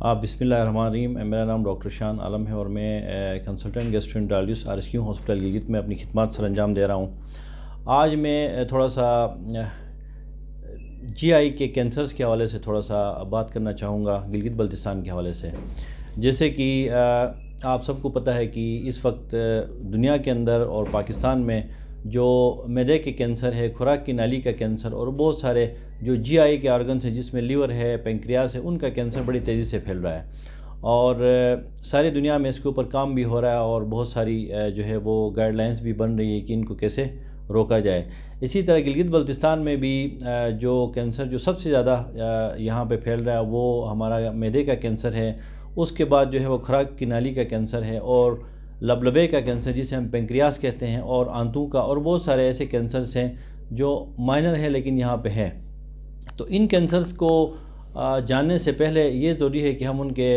آپ بسم اللہ الرحمن الرحیم۔ میرا نام ڈاکٹر شان عالم ہے اور میں کنسلٹنٹ گیسٹرنٹرالوجسٹ RSQ ہاسپٹل گلگت میں اپنی خدمات سر انجام دے رہا ہوں۔ آج میں تھوڑا سا GI کے کینسرز کے حوالے سے تھوڑا سا بات کرنا چاہوں گا گلگت بلتستان کے حوالے سے۔ جیسے کہ آپ سب کو پتہ ہے کہ اس وقت دنیا کے اندر اور پاکستان میں جو معدے کے کینسر ہے، خوراک کی نالی کا کینسر اور بہت سارے جو GI کے آرگنز ہیں جس میں لیور ہے، پینکریاس ہے، ان کا کینسر بڑی تیزی سے پھیل رہا ہے اور ساری دنیا میں اس کے اوپر کام بھی ہو رہا ہے اور بہت ساری جو ہے وہ گائیڈ لائنز بھی بن رہی ہے کہ ان کو کیسے روکا جائے۔ اسی طرح گلگت بلتستان میں بھی جو کینسر جو سب سے زیادہ یہاں پہ پھیل رہا ہے وہ ہمارا معدے کا کینسر ہے، اس کے بعد جو ہے وہ خوراک کی نالی کا کینسر ہے اور لبلبے کا کینسر جسے ہم پینکریاس کہتے ہیں، اور آنتوں کا، اور بہت سارے ایسے کینسرز ہیں جو مائنر ہیں لیکن یہاں پہ ہیں۔ تو ان کینسرز کو جاننے سے پہلے یہ ضروری ہے کہ ہم ان کے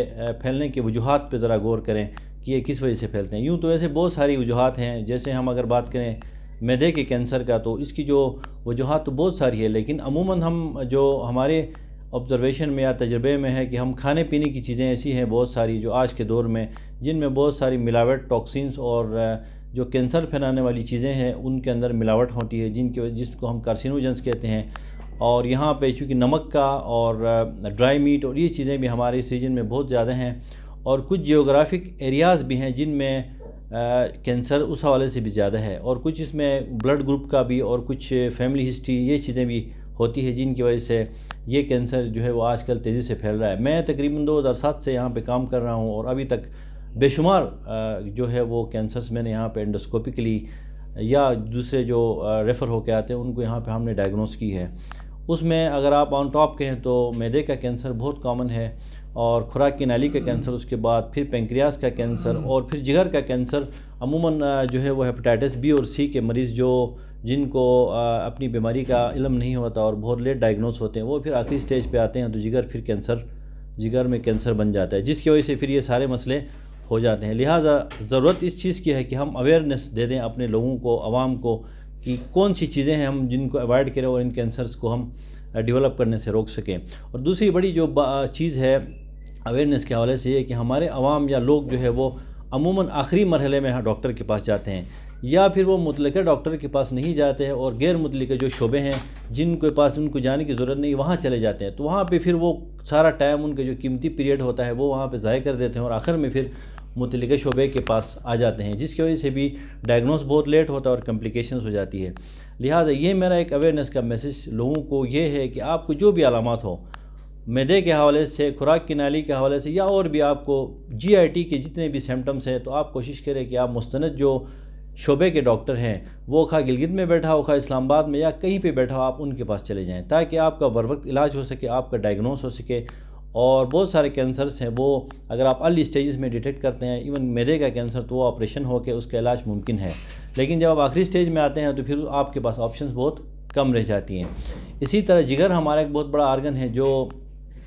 پھیلنے کے وجوہات پہ ذرا غور کریں کہ یہ کس وجہ سے پھیلتے ہیں۔ یوں تو ایسے بہت ساری وجوہات ہیں، جیسے ہم اگر بات کریں معدے کے کینسر کا تو اس کی جو وجوہات تو بہت ساری ہے، لیکن عموماً ہم جو ہمارے آبزرویشن میں یا تجربے میں ہے کہ ہم کھانے پینے کی چیزیں ایسی ہیں بہت ساری جو آج کے دور میں جن میں بہت ساری ملاوٹ، ٹاکسینز اور جو کینسر پھیلانے والی چیزیں ہیں ان کے اندر ملاوٹ ہوتی ہے، جس کو ہم کارسینوجنز کہتے ہیں۔ اور یہاں پہ چونکہ نمک کا اور ڈرائی میٹ اور یہ چیزیں بھی ہمارے اس ریجن میں بہت زیادہ ہیں، اور کچھ جیوگرافک ایریاز بھی ہیں جن میں کینسر اس حوالے سے بھی زیادہ ہے، اور کچھ اس میں بلڈ گروپ کا بھی اور کچھ فیملی ہسٹری یہ چیزیں بھی ہوتی ہے جن کی وجہ سے یہ کینسر جو ہے وہ آج کل تیزی سے پھیل رہا ہے۔ میں تقریباً 2007 سے یہاں پہ کام کر رہا ہوں اور ابھی تک بے شمار جو ہے وہ کینسرز میں نے یہاں پہ انڈوسکوپیکلی یا دوسرے جو ریفر ہو کے آتے ہیں ان کو یہاں پہ ہم نے ڈائگنوز کی ہے۔ اس میں اگر آپ آن ٹاپ کہیں تو معدے کا کینسر بہت کامن ہے، اور خوراک کی نالی کا کینسر، اس کے بعد پھر پینکریاس کا کینسر، اور پھر جگر کا کینسر۔ عموماً جو ہے وہ ہیپاٹائٹس B اور C کے مریض جن کو اپنی بیماری کا علم نہیں ہوتا اور بہت لیٹ ڈائگنوز ہوتے ہیں، وہ پھر آخری سٹیج پہ آتے ہیں تو جگر میں کینسر بن جاتا ہے، جس کی وجہ سے پھر یہ سارے مسئلے ہو جاتے ہیں۔ لہٰذا ضرورت اس چیز کی ہے کہ ہم اویئرنیس دے دیں اپنے لوگوں کو، عوام کو، کہ کون سی چیزیں ہیں ہم جن کو اوائڈ کریں اور ان کینسرز کو ہم ڈیولپ کرنے سے روک سکیں۔ اور دوسری بڑی جو چیز ہے اویئرنیس کے حوالے سے یہ کہ ہمارے عوام یا لوگ جو ہے وہ عموماً آخری مرحلے میں ڈاکٹر کے پاس جاتے ہیں، یا پھر وہ متعلقہ ڈاکٹر کے پاس نہیں جاتے ہیں اور غیر متعلقہ جو شعبے ہیں جن کے پاس ان کو جانے کی ضرورت نہیں وہاں چلے جاتے ہیں، تو وہاں پہ پھر وہ سارا ٹائم ان کا جو قیمتی پیریڈ ہوتا ہے وہ وہاں پہ ضائع کر دیتے ہیں اور آخر میں پھر متعلقہ شعبے کے پاس آ جاتے ہیں، جس کی وجہ سے بھی ڈائگنوز بہت لیٹ ہوتا ہے اور کمپلیکیشنز ہو جاتی ہے۔ لہٰذا یہ میرا ایک اویئرنیس کا میسج لوگوں کو یہ ہے کہ آپ کو جو بھی علامات ہو معدے کے حوالے سے، خوراک کی نالی کے حوالے سے، یا اور بھی آپ کو GIT کے جتنے بھی سمٹمز ہیں، تو آپ کوشش کریں کہ آپ مستند جو شعبے کے ڈاکٹر ہیں وہ خواہ گلگت میں بیٹھا ہو، خواہ اسلام آباد میں، یا کہیں پہ بیٹھا ہو، آپ ان کے پاس چلے جائیں تاکہ آپ کا بروقت علاج ہو سکے، آپ کا ڈائگنوز ہو سکے۔ اور بہت سارے کینسرز ہیں وہ اگر آپ ارلی سٹیجز میں ڈیٹیکٹ کرتے ہیں، ایون معدے کا کینسر، تو وہ آپریشن ہو کے اس کا علاج ممکن ہے، لیکن جب آپ آخری سٹیج میں آتے ہیں تو پھر آپ کے پاس آپشنز بہت کم رہ جاتی ہیں۔ اسی طرح جگر ہمارا ایک بہت بڑا آرگن ہے جو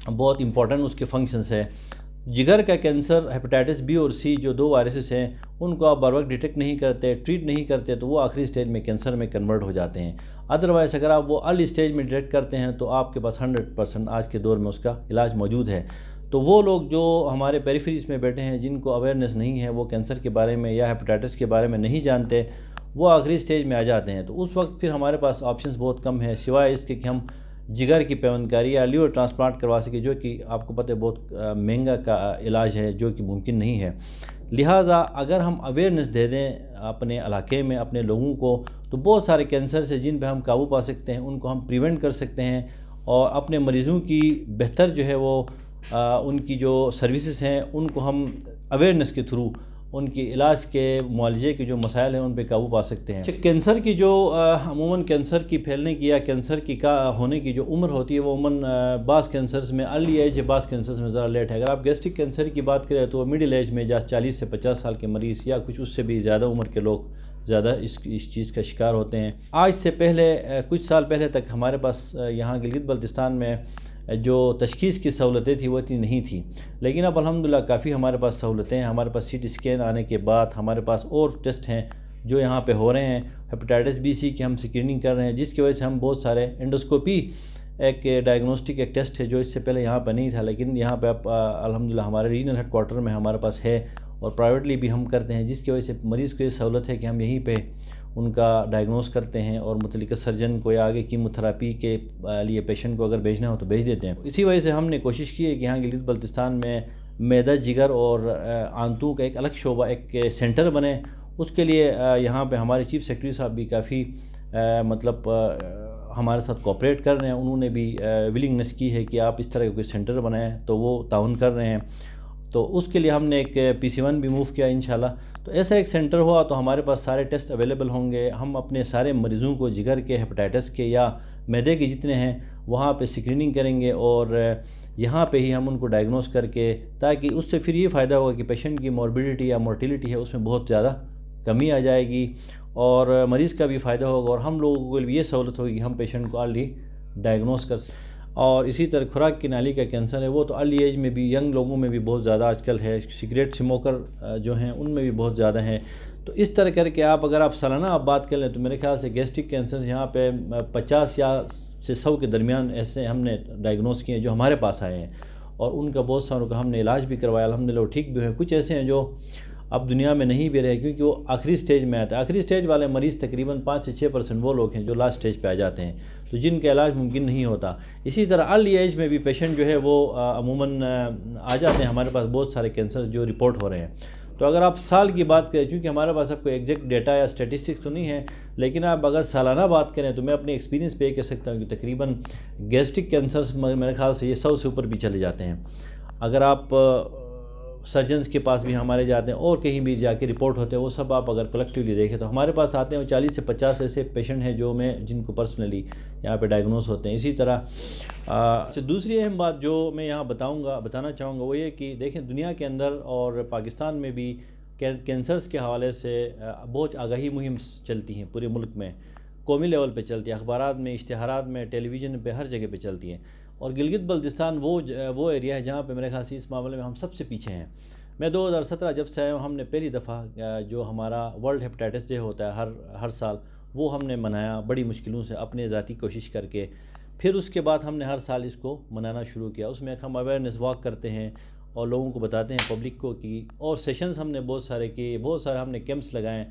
بہت امپورٹنٹ اس کے فنکشنز ہے۔ جگر کا کینسر، ہیپاٹائٹس B اور C جو 2 وائرسز ہیں، ان کو آپ بر وقت ڈیٹیکٹ نہیں کرتے، ٹریٹ نہیں کرتے، تو وہ آخری سٹیج میں کینسر میں کنورٹ ہو جاتے ہیں۔ ادروائز اگر آپ وہ ارلی سٹیج میں ڈیٹیکٹ کرتے ہیں تو آپ کے پاس 100% آج کے دور میں اس کا علاج موجود ہے۔ تو وہ لوگ جو ہمارے پیریفریز میں بیٹھے ہیں جن کو اویئرنیس نہیں ہے، وہ کینسر کے بارے میں یا ہیپاٹائٹس کے بارے میں نہیں جانتے، وہ آخری سٹیج میں آ جاتے ہیں، تو اس وقت پھر ہمارے پاس آپشنز بہت کم ہیں سوائے اس کے کہ ہم جگر کی پیوندکاری یا لیور ٹرانسپلانٹ کروا سکے، جو کہ آپ کو پتہ ہے بہت مہنگا کا علاج ہے، جو کہ ممکن نہیں ہے۔ لہٰذا اگر ہم اویئرنیس دے دیں اپنے علاقے میں اپنے لوگوں کو، تو بہت سارے کینسرز ہیں جن پہ ہم قابو پا سکتے ہیں، ان کو ہم پریونٹ کر سکتے ہیں، اور اپنے مریضوں کی بہتر جو ہے وہ ان کی جو سروسز ہیں ان کو ہم اویئرنیس کے تھرو ان کی علاج کے معالجے کے جو مسائل ہیں ان پہ قابو پا سکتے ہیں۔ کینسر کی جو عموماً کینسر کی پھیلنے کی یا کینسر کی ہونے کی جو عمر ہوتی ہے وہ عموماً بعض کینسرز میں ارلی ایج ہے، بعض کینسرز میں ذرا لیٹ ہے۔ اگر آپ گیسٹرک کینسر کی بات کریں تو مڈل ایج میں 40 سے 50 سال کے مریض یا کچھ اس سے بھی زیادہ عمر کے لوگ زیادہ اس چیز کا شکار ہوتے ہیں۔ آج سے پہلے کچھ سال پہلے تک ہمارے پاس یہاں گلگت بلتستان میں جو تشخیص کی سہولتیں تھیں وہ اتنی نہیں تھیں، لیکن اب الحمدللہ کافی ہمارے پاس سہولتیں ہیں۔ ہمارے پاس CT اسکین آنے کے بعد ہمارے پاس اور ٹیسٹ ہیں جو یہاں پہ ہو رہے ہیں۔ ہیپاٹائٹس B C کی ہم اسکریننگ کر رہے ہیں، جس کی وجہ سے ہم بہت سارے انڈوسکوپی ایک ڈائگنوسٹک ایک ٹیسٹ ہے جو اس سے پہلے یہاں پہ نہیں تھا، لیکن یہاں پہ اب الحمدللہ ہمارے ریجنل ہیڈ کوارٹر میں ہمارے پاس ہے، اور پرائیویٹلی بھی ہم کرتے ہیں، جس کی وجہ سے مریض کو یہ سہولت ہے کہ ہم یہیں پہ ان کا ڈائگنوز کرتے ہیں، اور متعلقہ سرجن کو یا آگے کیموتھراپی کے لیے پیشنٹ کو اگر بھیجنا ہو تو بھیج دیتے ہیں۔ اسی وجہ سے ہم نے کوشش کی ہے کہ یہاں گلگت بلتستان میں معدہ، جگر اور آنتوں کا ایک الگ شعبہ، ایک سینٹر بنے۔ اس کے لیے یہاں پہ ہمارے چیف سیکرٹری صاحب بھی کافی ہمارے ساتھ کوآپریٹ کر رہے ہیں، انہوں نے بھی ولنگنس کی ہے کہ آپ اس طرح کا کوئی سینٹر بنائیں، تو وہ تعاون کر رہے ہیں۔ تو اس کے لیے ہم نے ایک PC1 بھی موو کیا انشاءاللہ۔ تو ایسا ایک سینٹر ہوا تو ہمارے پاس سارے ٹیسٹ اویلیبل ہوں گے، ہم اپنے سارے مریضوں کو جگر کے، ہیپاٹائٹس کے یا معدے کے جتنے ہیں وہاں پہ اسکریننگ کریں گے، اور یہاں پہ ہی ہم ان کو ڈائگنوز کر کے، تاکہ اس سے پھر یہ فائدہ ہوگا کہ پیشنٹ کی موربیڈیٹی یا مورٹیلٹی ہے اس میں بہت زیادہ کمی آ جائے گی، اور مریض کا بھی فائدہ ہوگا، اور ہم لوگوں کو بھی یہ سہولت ہوگی کہ ہم پیشنٹ کو ارلی ڈائگنوز کر سکیں۔ اور اسی طرح خوراک کی نالی کا کینسر ہے، وہ تو ارلی ایج میں بھی، ینگ لوگوں میں بھی بہت زیادہ آج کل ہے، سگریٹ اسموکر جو ہیں ان میں بھی بہت زیادہ ہیں۔ تو اس طرح کر کے اگر آپ سالانہ بات کر لیں تو میرے خیال سے گیسٹرک کینسر یہاں پہ 50 یا سے 100 کے درمیان ایسے ہم نے ڈائگنوز کیے ہیں جو ہمارے پاس آئے ہیں، اور ان کا بہت ساروں کا ہم نے علاج بھی کروایا، الحمدللہ وہ ٹھیک بھی ہوئے۔ کچھ ایسے ہیں جو اب دنیا میں نہیں بھی رہے کیونکہ وہ آخری سٹیج میں آتے ہیں۔ آخری سٹیج والے مریض تقریباً 5 سے 6% وہ لوگ ہیں جو لاسٹ سٹیج پہ آ جاتے ہیں، تو جن کا علاج ممکن نہیں ہوتا۔ اسی طرح ارلی ایج میں بھی پیشنٹ جو ہے وہ عموماً آ جاتے ہیں ہمارے پاس بہت سارے کینسر جو رپورٹ ہو رہے ہیں۔ تو اگر آپ سال کی بات کریں، چونکہ ہمارے پاس اب کوئی ایگزیکٹ ڈیٹا یا اسٹیٹسٹکس تو نہیں ہے، لیکن آپ اگر سالانہ بات کریں تو میں اپنے ایکسپیرینس پہ یہ کہہ سکتا ہوں کہ تقریباً گیسٹرک کینسرز میرے خیال سے یہ 100 سے اوپر بھی چلے جاتے ہیں۔ اگر آپ سرجنز کے پاس بھی ہمارے جاتے ہیں اور کہیں بھی جا کے رپورٹ ہوتے ہیں، وہ سب آپ اگر کلیکٹیولی دیکھیں تو ہمارے پاس آتے ہیں 40 سے 50 ایسے پیشنٹ ہیں جن کو پرسنلی یہاں پہ ڈائگنوز ہوتے ہیں۔ اسی طرح دوسری اہم بات جو میں یہاں بتانا چاہوں گا وہ یہ کہ دیکھیں دنیا کے اندر اور پاکستان میں بھی کینسرز کے حوالے سے بہت آگاہی مہم چلتی ہیں، پورے ملک میں قومی لیول پہ چلتی ہے، اخبارات میں، اشتہارات میں، ٹیلی ویژن پہ، ہر جگہ پہ چلتی ہیں۔ اور گلگت بلتستان وہ ایریا ہے جہاں پہ میرے خیال سے اس معاملے میں ہم سب سے پیچھے ہیں۔ میں 2017 جب سے آیا ہوں، ہم نے پہلی دفعہ جو ہمارا ورلڈ ہیپاٹائٹس ڈے ہوتا ہے ہر سال، وہ ہم نے منایا بڑی مشکلوں سے اپنے ذاتی کوشش کر کے۔ پھر اس کے بعد ہم نے ہر سال اس کو منانا شروع کیا۔ اس میں ہم اویئرنیس واک کرتے ہیں اور لوگوں کو بتاتے ہیں، پبلک کو کی، اور سیشنز ہم نے بہت سارے کیے، بہت سارے ہم نے کیمپس لگائیں۔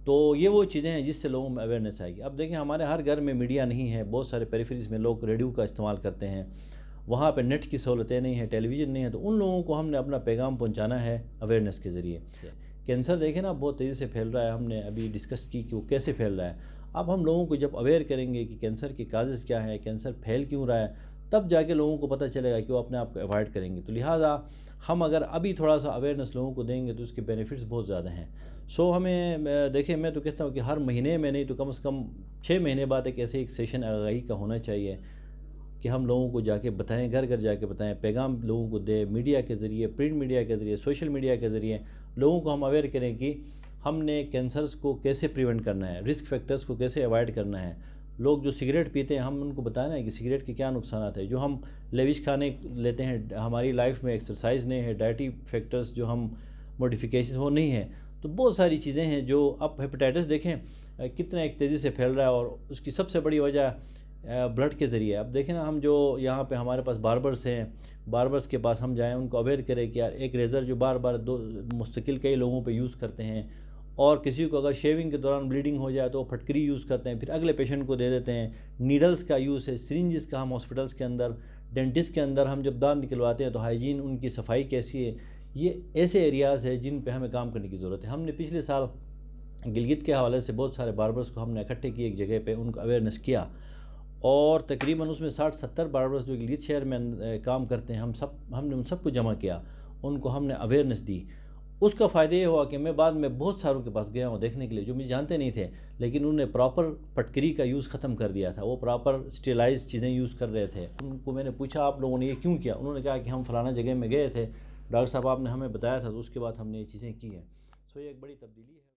تو یہ وہ چیزیں ہیں جس سے لوگوں میں اویئرنیس آئے گی۔ اب دیکھیں ہمارے ہر گھر میں میڈیا نہیں ہے، بہت سارے پیریفریز میں لوگ ریڈیو کا استعمال کرتے ہیں، وہاں پہ نیٹ کی سہولتیں نہیں ہیں، ٹیلی ویژن نہیں ہے، تو ان لوگوں کو ہم نے اپنا پیغام پہنچانا ہے اویئرنیس کے ذریعے۔ کینسر دیکھیں نا بہت تیزی سے پھیل رہا ہے، ہم نے ابھی ڈسکس کی کہ وہ کیسے پھیل رہا ہے۔ اب ہم لوگوں کو جب اویئر کریں گے کہ کینسر کی کازز کیا ہے، کینسر پھیل کیوں رہا ہے، تب جا کے لوگوں کو پتہ چلے گا کہ وہ اپنے آپ کو ایوائڈ کریں گے۔ تو لہٰذا ہم اگر ابھی تھوڑا سا اویئرنیس لوگوں کو دیں گے تو اس کے بینیفٹس بہت زیادہ ہیں۔ ہمیں دیکھیں، میں تو کہتا ہوں کہ ہر مہینے میں نہیں تو کم از کم 6 مہینے بعد ایک سیشن آگاہی کا ہونا چاہیے کہ ہم لوگوں کو جا کے بتائیں، گھر گھر جا کے بتائیں، پیغام لوگوں کو دیں، میڈیا کے ذریعے، پرنٹ میڈیا کے ذریعے، سوشل میڈیا کے ذریعے لوگوں کو ہم اویئر کریں کہ ہم نے کینسرز کو کیسے پریونٹ کرنا ہے، رسک فیکٹرز کو کیسے ایوائڈ کرنا ہے۔ لوگ جو سگریٹ پیتے ہیں ہم ان کو بتانا ہے کہ سگریٹ کے کیا نقصانات ہیں۔ جو ہم لیوش کھانے لیتے ہیں، ہماری لائف میں ایکسرسائز نہیں ہے، ڈائٹی فیکٹرز جو ہم موڈیفیکیشن وہ نہیں ہے، تو بہت ساری چیزیں ہیں جو اب ہیپاٹائٹس دیکھیں کتنا ایک تیزی سے پھیل رہا ہے، اور اس کی سب سے بڑی وجہ بلڈ کے ذریعے۔ اب دیکھیں نا، ہم جو یہاں پہ ہمارے پاس باربرز ہیں، باربرز کے پاس ہم جائیں، ان کو اویئر کریں کہ یار ایک ریزر جو بار بار مستقل کئی لوگوں پہ یوز کرتے ہیں، اور کسی کو اگر شیونگ کے دوران بلیڈنگ ہو جائے تو وہ پھٹکری یوز کرتے ہیں، پھر اگلے پیشنٹ کو دے دیتے ہیں۔ نیڈلز کا یوز ہے، سرنجز کا ہم ہاسپٹلس کے اندر، ڈینٹسٹ کے اندر ہم جب دانت نکلواتے ہیں تو ہائیجین، ان کی صفائی کیسی ہے، یہ ایسے ایریاز ہیں جن پہ ہمیں کام کرنے کی ضرورت ہے۔ ہم نے پچھلے سال گلگت کے حوالے سے بہت سارے باربرز کو ہم نے اکٹھے کیے ایک جگہ پہ، ان کو اویئرنیس کیا، اور تقریباً اس میں 60-70 باربرز جو گلگت شہر میں کام کرتے ہیں، ہم نے ان سب کو جمع کیا، ان کو ہم نے اویئرنیس دی۔ اس کا فائدہ یہ ہوا کہ میں بعد میں بہت ساروں کے پاس گیا ہوں دیکھنے کے لیے جو مجھے جانتے نہیں تھے، لیکن انہوں نے پراپر پٹکری کا یوز ختم کر دیا تھا، وہ پراپر اسٹیلائز چیزیں یوز کر رہے تھے۔ ان کو میں نے پوچھا آپ لوگوں نے یہ کیوں کیا؟ انہوں نے کہا کہ ہم فلانا جگہ میں گئے تھے، ڈاکٹر صاحب آپ نے ہمیں بتایا تھا، تو اس کے بعد ہم نے یہ چیزیں کی ہیں۔ یہ ایک بڑی تبدیلی ہے۔